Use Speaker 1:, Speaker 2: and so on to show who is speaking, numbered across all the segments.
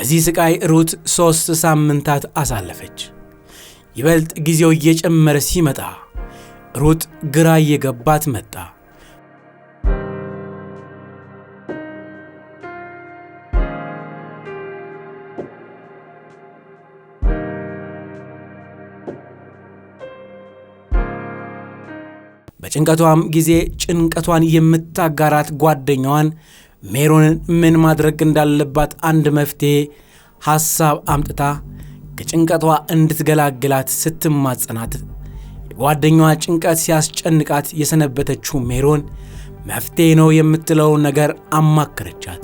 Speaker 1: በዚህ ስቃይ ሩት 3 ሳምንታት አሳለፈች። ይበልጥ ጊዜው እየጨመረ ሲመጣ ሩት ግራ እየገባት መጣ። በጭንቀቷም ጊዜ ጭንቀቷን የምታጋራት ጓደኛዋን ሜሮንን ምን ማድረግ እንዳለባት አንድ መፍትሄ ሐሳብ አምጥታ ከጭንቀቷ እንድትገላግላት ስትማጸናት የጓደኛዋ ጭንቀት ሲያስጨንቃት የሰነበተችው ሜሮን መፍትሄ ነው የምትለው ነገር አማከረቻት።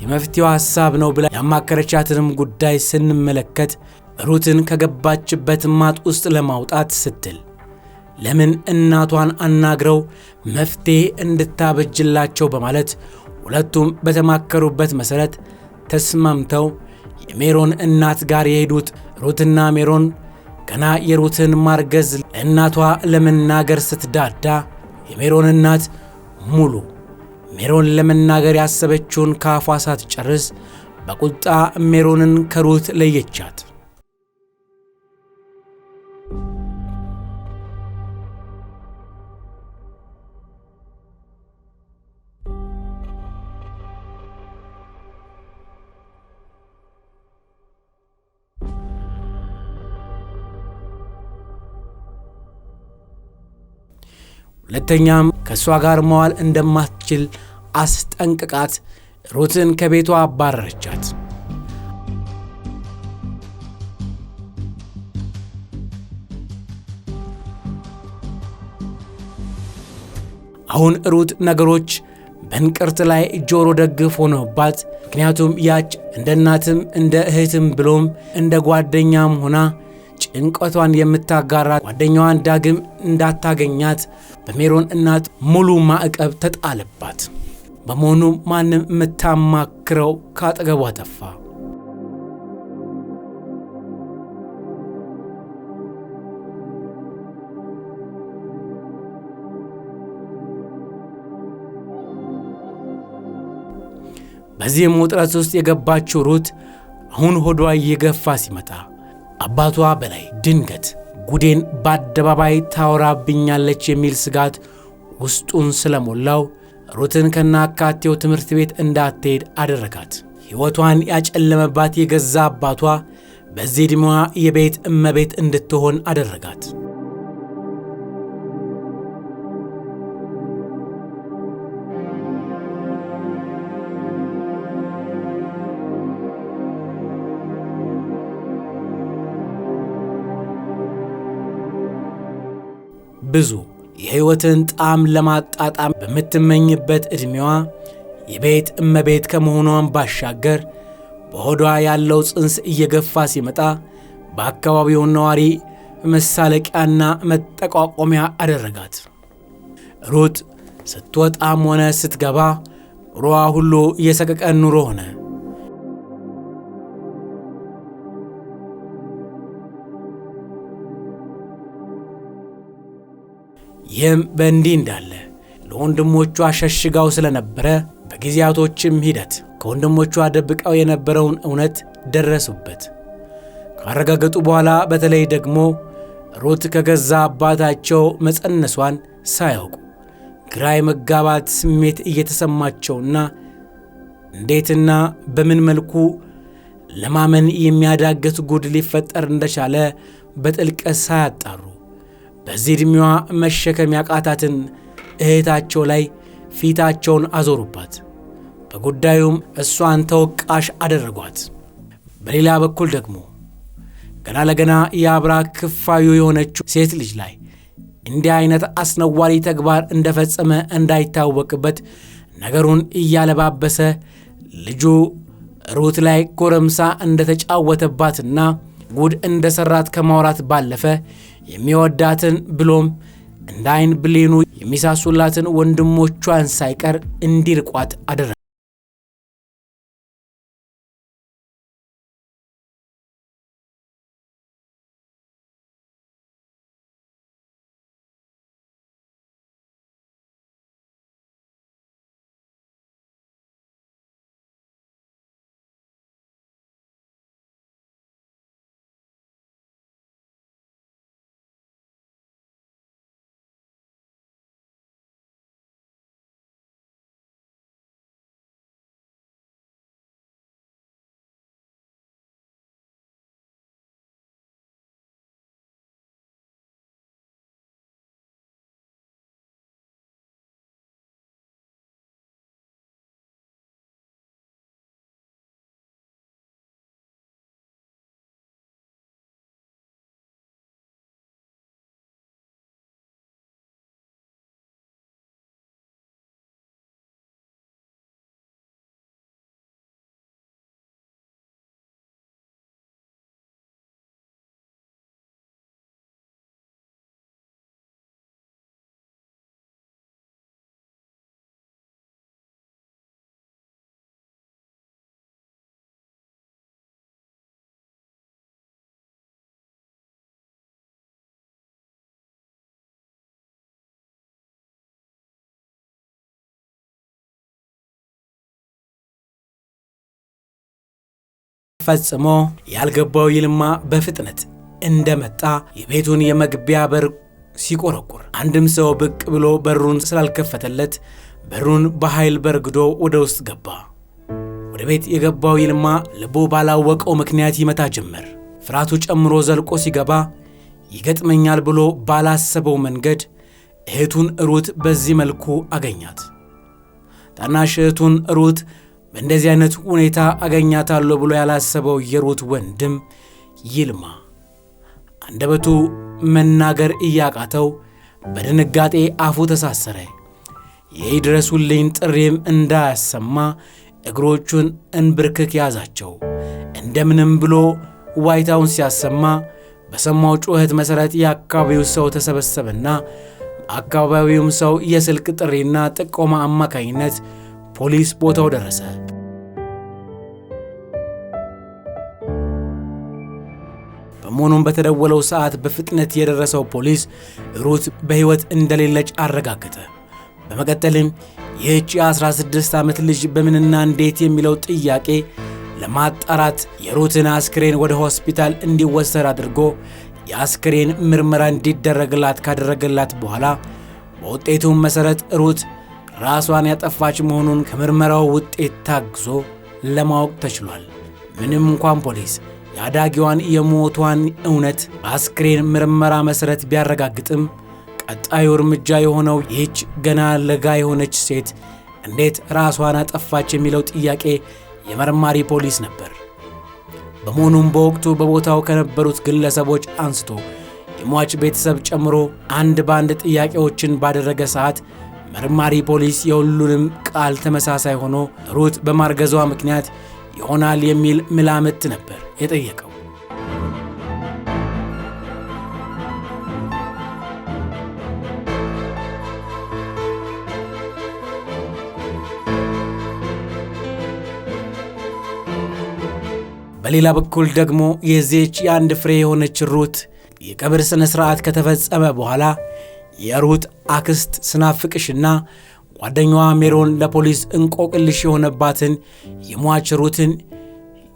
Speaker 1: የመፍትሄው ሐሳብ ነው ብላ ያማከረቻትንም ጉዳይ ስንመለከት ሩትን ከገባችበት ማጥ ውስጥ ለማውጣት ስትል ለምን እናቷን አናግረው መፍትሄ እንድታበጅላቸው በማለት ሁለቱም በተማከሩበት መሰረት ተስማምተው የሜሮን እናት ጋር የሄዱት ሩትና ሜሮን ገና የሩትን ማርገዝ እናቷ ለመናገር ስትዳዳ የሜሮን እናት ሙሉ ሜሮን ለመናገር ያሰበችውን ካፏ ሳትጨርስ በቁጣ ሜሮንን ከሩት ለየቻት። ሁለተኛም ከሷ ጋር መዋል እንደማትችል አስጠንቅቃት ሩትን ከቤቷ አባረረቻት። አሁን ሩት ነገሮች በእንቅርት ላይ ጆሮ ደግፍ ሆነባት። ምክንያቱም ያች እንደ እናትም እንደ እህትም ብሎም እንደ ጓደኛም ሆና ጭንቀቷን የምታጋራ ጓደኛዋን ዳግም እንዳታገኛት በሜሮን እናት ሙሉ ማዕቀብ ተጣለባት። በመሆኑ ማንም የምታማክረው ካጠገቧ ጠፋ። በዚህም ውጥረት ውስጥ የገባችው ሩት አሁን ሆዷ እየገፋ ሲመጣ አባቷ በላይ ድንገት ጉዴን በአደባባይ ታወራብኛለች የሚል ስጋት ውስጡን ስለሞላው ሩትን ከናካቴው ትምህርት ቤት እንዳትሄድ አደረጋት። ሕይወቷን ያጨለመባት የገዛ አባቷ በዚህ ዕድሜዋ የቤት እመቤት እንድትሆን አደረጋት። ብዙ የሕይወትን ጣዕም ለማጣጣም በምትመኝበት ዕድሜዋ የቤት እመቤት ከመሆኗን ባሻገር በሆዷ ያለው ጽንስ እየገፋ ሲመጣ በአካባቢው ነዋሪ መሳለቂያና መጠቋቆሚያ አደረጋት። ሩት ስትወጣም ሆነ ስትገባ ኑሮዋ ሁሉ የሰቀቀን ኑሮ ሆነ። ይህም በእንዲህ እንዳለ ለወንድሞቿ ሸሽጋው ስለነበረ በጊዜያቶችም ሂደት ከወንድሞቿ ደብቀው የነበረውን እውነት ደረሱበት። ካረጋገጡ በኋላ በተለይ ደግሞ ሩት ከገዛ አባታቸው መጸነሷን ሳያውቁ ግራ የመጋባት ስሜት እየተሰማቸውና እንዴትና በምን መልኩ ለማመን የሚያዳግት ጉድ ሊፈጠር እንደቻለ በጥልቀት ሳያጣሩ በዚህ ዕድሜዋ መሸከም ያቃታትን እህታቸው ላይ ፊታቸውን አዞሩባት። በጉዳዩም እሷን ተወቃሽ አደረጓት። በሌላ በኩል ደግሞ ገና ለገና የአብራክ ክፋዩ የሆነችው ሴት ልጅ ላይ እንዲህ አይነት አስነዋሪ ተግባር እንደፈጸመ እንዳይታወቅበት ነገሩን እያለባበሰ ልጁ ሩት ላይ ጎረምሳ እንደተጫወተባትና ጉድ እንደሰራት ከማውራት ባለፈ የሚወዳትን ብሎም እንዳይን ብሌኑ የሚሳሱላትን ወንድሞቿን ሳይቀር እንዲርቋት አደረገ። ፈጽሞ ያልገባው ይልማ በፍጥነት እንደመጣ የቤቱን የመግቢያ በር ሲቆረቁር አንድም ሰው ብቅ ብሎ በሩን ስላልከፈተለት በሩን በኃይል በርግዶ ወደ ውስጥ ገባ። ወደ ቤት የገባው ይልማ ልቡ ባላወቀው ምክንያት ይመታ ጀመር። ፍርሃቱ ጨምሮ ዘልቆ ሲገባ ይገጥመኛል ብሎ ባላሰበው መንገድ እህቱን ሩት በዚህ መልኩ አገኛት። ታናሽ እህቱን ሩት በእንደዚህ አይነት ሁኔታ አገኛታለሁ ብሎ ያላሰበው የሩት ወንድም ይልማ አንደበቱ መናገር እያቃተው በድንጋጤ አፉ ተሳሰረ። የይድረሱልኝ ጥሪም እንዳያሰማ እግሮቹን እንብርክክ ያዛቸው። እንደምንም ብሎ ዋይታውን ሲያሰማ በሰማው ጩኸት መሠረት የአካባቢው ሰው ተሰበሰበና አካባቢውም ሰው የስልክ ጥሪና ጥቆማ አማካኝነት ፖሊስ ቦታው ደረሰ። በመሆኑም በተደወለው ሰዓት በፍጥነት የደረሰው ፖሊስ ሩት በሕይወት እንደሌለች አረጋገጠ። በመቀጠልም ይህች የ16 ዓመት ልጅ በምንና እንዴት የሚለው ጥያቄ ለማጣራት የሩትን አስክሬን ወደ ሆስፒታል እንዲወሰድ አድርጎ የአስክሬን ምርመራ እንዲደረግላት ካደረገላት በኋላ በውጤቱም መሠረት ሩት ራሷን ያጠፋች መሆኑን ከምርመራው ውጤት ታግዞ ለማወቅ ተችሏል። ምንም እንኳን ፖሊስ የአዳጊዋን የሞቷን እውነት በአስክሬን ምርመራ መሠረት ቢያረጋግጥም ቀጣዩ እርምጃ የሆነው ይህች ገና ለጋ የሆነች ሴት እንዴት ራሷን አጠፋች የሚለው ጥያቄ የመርማሪ ፖሊስ ነበር። በመሆኑም በወቅቱ በቦታው ከነበሩት ግለሰቦች አንስቶ የሟች ቤተሰብ ጨምሮ አንድ ባንድ ጥያቄዎችን ባደረገ ሰዓት መርማሪ ፖሊስ የሁሉንም ቃል ተመሳሳይ ሆኖ ሩት በማርገዟ ምክንያት ይሆናል የሚል መላምት ነበር የጠየቀው። በሌላ በኩል ደግሞ የዚህች የአንድ ፍሬ የሆነች ሩት የቀብር ሥነ ሥርዓት ከተፈጸመ በኋላ የሩት አክስት ስናፍቅሽና ጓደኛዋ ሜሮን ለፖሊስ እንቆቅልሽ የሆነባትን የሟች ሩትን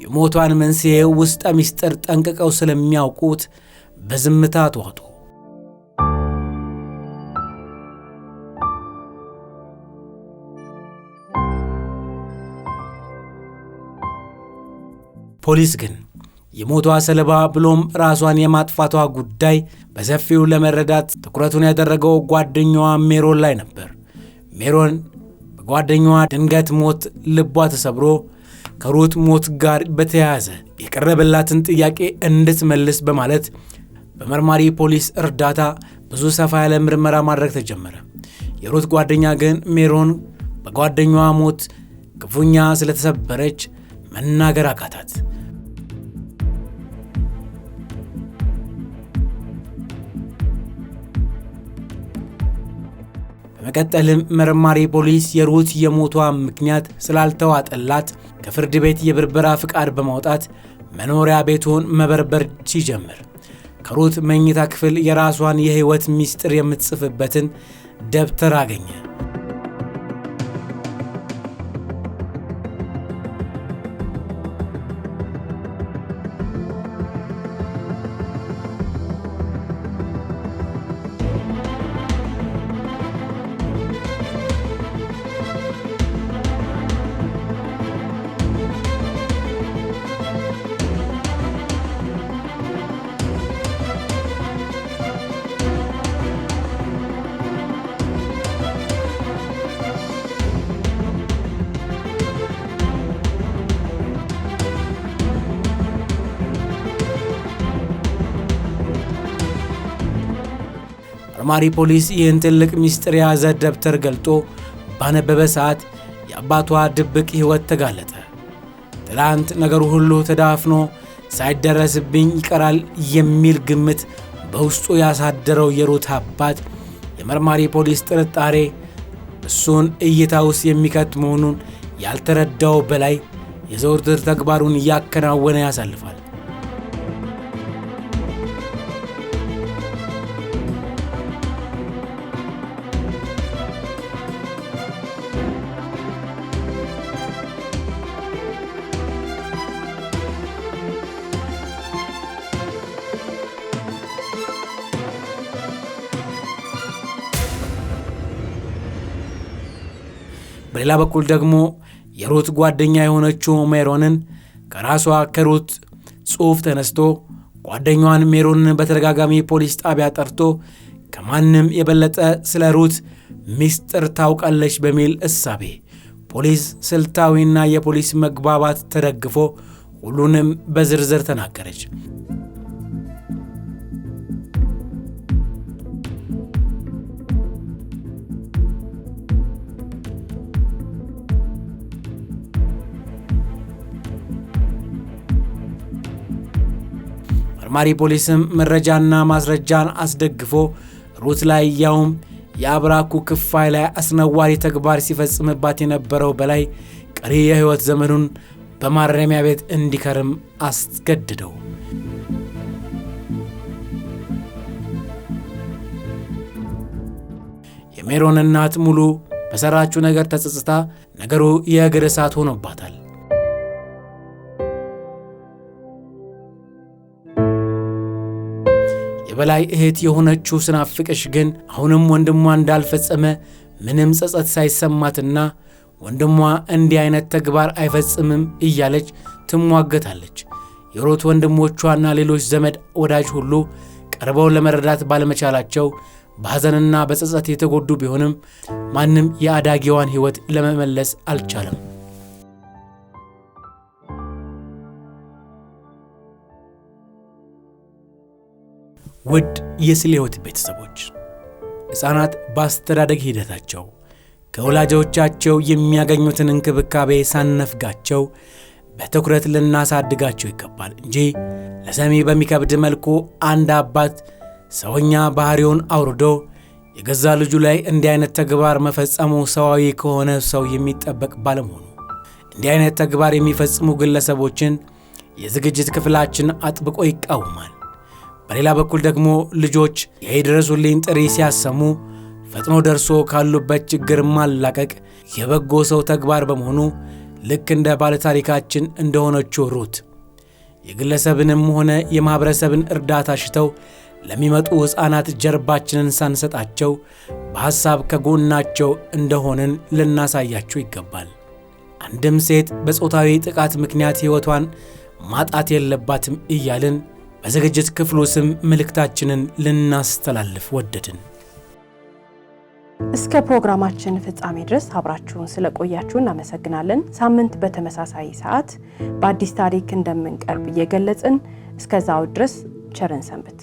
Speaker 1: የሞቷን መንስኤ ውስጠ ምስጢር ጠንቅቀው ስለሚያውቁት በዝምታ ተዋጡ። ፖሊስ ግን የሞቷ ሰለባ ብሎም ራሷን የማጥፋቷ ጉዳይ በሰፊው ለመረዳት ትኩረቱን ያደረገው ጓደኛዋ ሜሮን ላይ ነበር። ሜሮን በጓደኛዋ ድንገት ሞት ልቧ ተሰብሮ ከሩት ሞት ጋር በተያያዘ የቀረበላትን ጥያቄ እንድትመልስ በማለት በመርማሪ ፖሊስ እርዳታ ብዙ ሰፋ ያለ ምርመራ ማድረግ ተጀመረ። የሩት ጓደኛ ግን ሜሮን በጓደኛዋ ሞት ክፉኛ ስለተሰበረች መናገር አቃታት። በመቀጠልም መርማሪ ፖሊስ የሩት የሞቷ ምክንያት ስላልተዋጠላት ከፍርድ ቤት የብርበራ ፍቃድ በማውጣት መኖሪያ ቤቱን መበርበር ሲጀምር ከሩት መኝታ ክፍል የራሷን የሕይወት ምስጢር የምትጽፍበትን ደብተር አገኘ። መርማሪ ፖሊስ ይህን ትልቅ ምስጢር የያዘ ደብተር ገልጦ ባነበበ ሰዓት የአባቷ ድብቅ ሕይወት ተጋለጠ። ትላንት ነገሩ ሁሉ ተዳፍኖ ሳይደረስብኝ ይቀራል የሚል ግምት በውስጡ ያሳደረው የሩት አባት የመርማሪ ፖሊስ ጥርጣሬ እሱን እይታ ውስጥ የሚከት መሆኑን ያልተረዳው በላይ የዘወትር ተግባሩን እያከናወነ ያሳልፋል። በሌላ በኩል ደግሞ የሩት ጓደኛ የሆነችው ሜሮንን ከራሷ ከሩት ጽሑፍ ተነስቶ ጓደኛዋን ሜሮንን በተደጋጋሚ ፖሊስ ጣቢያ ጠርቶ ከማንም የበለጠ ስለ ሩት ሚስጥር ታውቃለች በሚል እሳቤ ፖሊስ ስልታዊና የፖሊስ መግባባት ተደግፎ ሁሉንም በዝርዝር ተናገረች። መርማሪ ፖሊስም መረጃና ማስረጃን አስደግፎ ሩት ላይ ያውም የአብራኩ ክፋይ ላይ አስነዋሪ ተግባር ሲፈጽምባት የነበረው በላይ ቀሪ የሕይወት ዘመኑን በማረሚያ ቤት እንዲከርም አስገድደው። የሜሮን እናት ሙሉ በሰራችው ነገር ተጸጽታ ነገሩ የእግር እሳት ሆኖባታል። የበላይ እህት የሆነችው ስናፍቅሽ ግን አሁንም ወንድሟ እንዳልፈጸመ ምንም ጸጸት ሳይሰማትና ወንድሟ እንዲህ አይነት ተግባር አይፈጽምም እያለች ትሟገታለች። የሩት ወንድሞቿና ሌሎች ዘመድ ወዳጅ ሁሉ ቀርበው ለመረዳት ባለመቻላቸው በሐዘንና በጸጸት የተጎዱ ቢሆንም ማንም የአዳጊዋን ሕይወት ለመመለስ አልቻለም። ውድ የስለ ሕይወት ቤተሰቦች፣ ሕፃናት በአስተዳደግ ሂደታቸው ከወላጆቻቸው የሚያገኙትን እንክብካቤ ሳንነፍጋቸው በትኩረት ልናሳድጋቸው ይገባል እንጂ ለሰሚ በሚከብድ መልኩ አንድ አባት ሰውኛ ባህሪውን አውርዶ የገዛ ልጁ ላይ እንዲህ አይነት ተግባር መፈጸሙ ሰዋዊ ከሆነ ሰው የሚጠበቅ ባለመሆኑ እንዲህ አይነት ተግባር የሚፈጽሙ ግለሰቦችን የዝግጅት ክፍላችን አጥብቆ ይቃወማል። በሌላ በኩል ደግሞ ልጆች የይድረሱልኝ ጥሪ ሲያሰሙ ፈጥኖ ደርሶ ካሉበት ችግር ማላቀቅ የበጎ ሰው ተግባር በመሆኑ ልክ እንደ ባለታሪካችን እንደሆነችው ሩት የግለሰብንም ሆነ የማህበረሰብን እርዳታ ሽተው ለሚመጡ ሕፃናት ጀርባችንን ሳንሰጣቸው በሐሳብ ከጎናቸው እንደሆንን ልናሳያቸው ይገባል። አንድም ሴት በጾታዊ ጥቃት ምክንያት ሕይወቷን ማጣት የለባትም እያልን በዝግጅት ክፍሉ ስም መልእክታችንን ልናስተላልፍ ወደድን።
Speaker 2: እስከ ፕሮግራማችን ፍጻሜ ድረስ አብራችሁን ስለቆያችሁ እናመሰግናለን። ሳምንት በተመሳሳይ ሰዓት በአዲስ ታሪክ እንደምንቀርብ እየገለጽን እስከዛው ድረስ ቸርን ሰንብት።